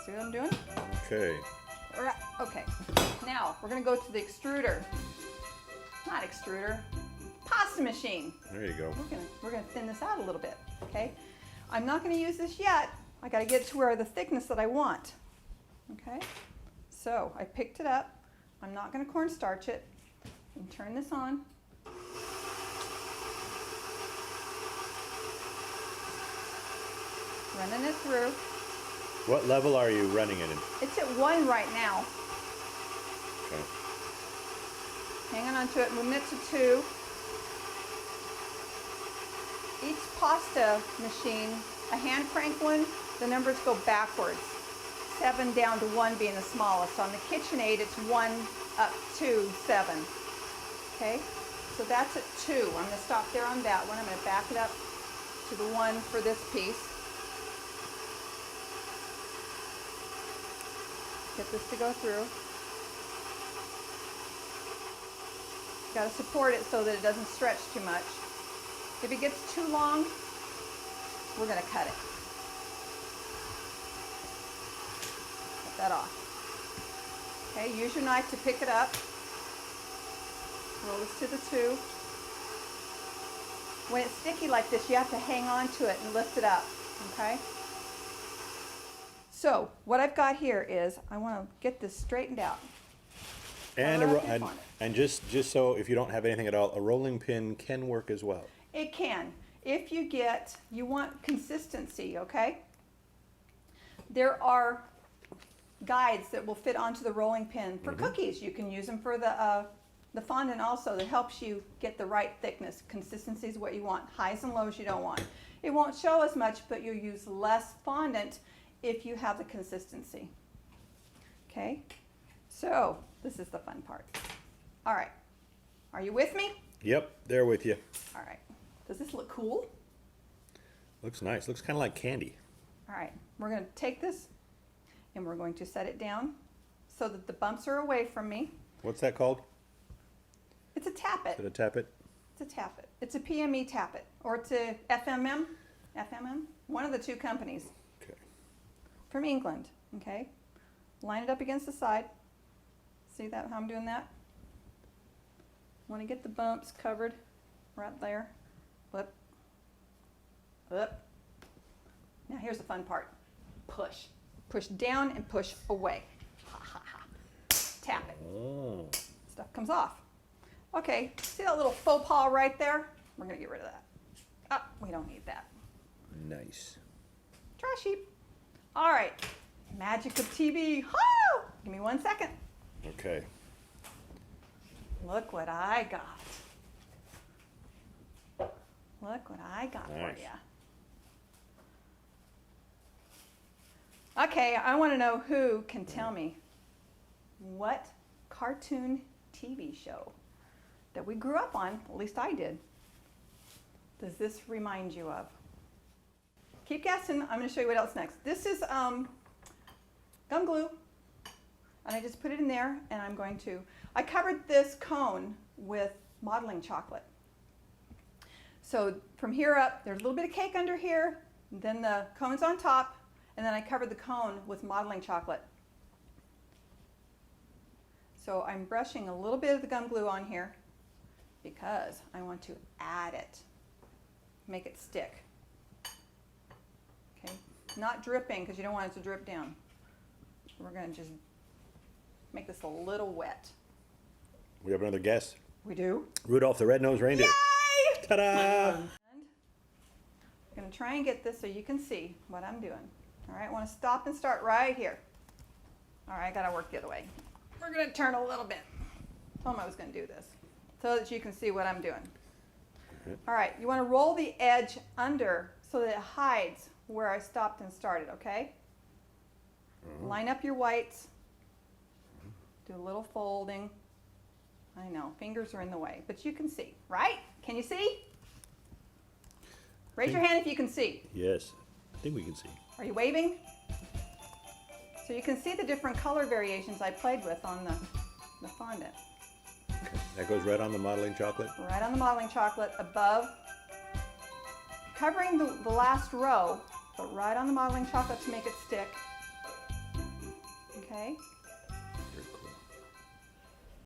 See what I'm doing? Okay. All right. Okay. Now we're gonna go to the extruder. Not extruder. Pasta machine. There you go. We're gonna thin this out a little bit. Okay. I'm not gonna use this yet. I gotta get to where the thickness that I want. Okay. So I picked it up. I'm not gonna cornstarch it. And turn this on. Running it through. What level are you running it in? It's at 1 right now. Okay. Hanging on to it, moving it to 2. Each pasta machine, a hand crank one, the numbers go backwards. 7 down to 1 being the smallest. On the KitchenAid, it's 1 up to 7. Okay, so that's at 2. I'm going to stop there on that one. I'm going to back it up to the 1 for this piece. Get this to go through. Got to support it so that it doesn't stretch too much. If it gets too long, we're going to cut it. Cut that off. Okay, use your knife to pick it up. Roll this to the 2. When it's sticky like this, you have to hang on to it and lift it up, okay? So what I've got here is, I want to get this straightened out. And just so if you don't have anything at all, a rolling pin can work as well. It can. If you want consistency, okay? There are guides that will fit onto the rolling pin for cookies. You can use them for the fondant also, that helps you get the right thickness. Consistency is what you want. Highs and lows you don't want. It won't show as much, but you'll use less fondant if you have the consistency. Okay, so this is the fun part. All right, are you with me? Yep, there with you. All right, does this look cool? Looks nice. Looks kind of like candy. All right, we're going to take this and we're going to set it down so that the bumps are away from me. What's that called? It's a tappet. Is it a tappet? It's a tappet. It's a PME tappet, or it's a FMM. FMM, one of the 2 companies. Okay. From England, okay? Line it up against the side. See that, how I'm doing that? Want to get the bumps covered right there. Flip. Up. Now here's the fun part. Push. Push down and push away. Ha ha ha. Tap it. Oh. Stuff comes off. Okay, see that little faux pas right there? We're going to get rid of that. Oh, we don't need that. Nice. Trash heap. All right, magic of TV. Oh! Give me 1 second. Okay. Look what I got. Look what I got Nice. for you. Okay, I want to know who can tell me what cartoon TV show that we grew up on, at least I did, does this remind you of? Keep guessing. I'm going to show you what else next. This is gum glue, and I just put it in there, and I'm going to, I covered this cone with modeling chocolate. So from here up, there's a little bit of cake under here, and then the cone's on top, and then I covered the cone with modeling chocolate. So I'm brushing a little bit of the gum glue on here because I want to add it, make it stick. Okay, not dripping because you don't want it to drip down. We're going to just make this a little wet. We have another guess. We do? Rudolph the Red-Nosed Reindeer. Yay! Ta-da! I'm going to try and get this so you can see what I'm doing. All right, I want to stop and start right here. All right, I got to work the other way. We're going to turn a little bit. Told him I was going to do this so that you can see what I'm doing. All right, you want to roll the edge under so that it hides where I stopped and started, okay? Line up your whites. Do a little folding. I know, fingers are in the way, but you can see, right? Can you see? Raise your hand if you can see. Yes, I think we can see. Are you waving? So you can see the different color variations I played with on the fondant. Okay. That goes right on the modeling chocolate? Right on the modeling chocolate above, covering the last row, but right on the modeling chocolate to make it stick. Okay.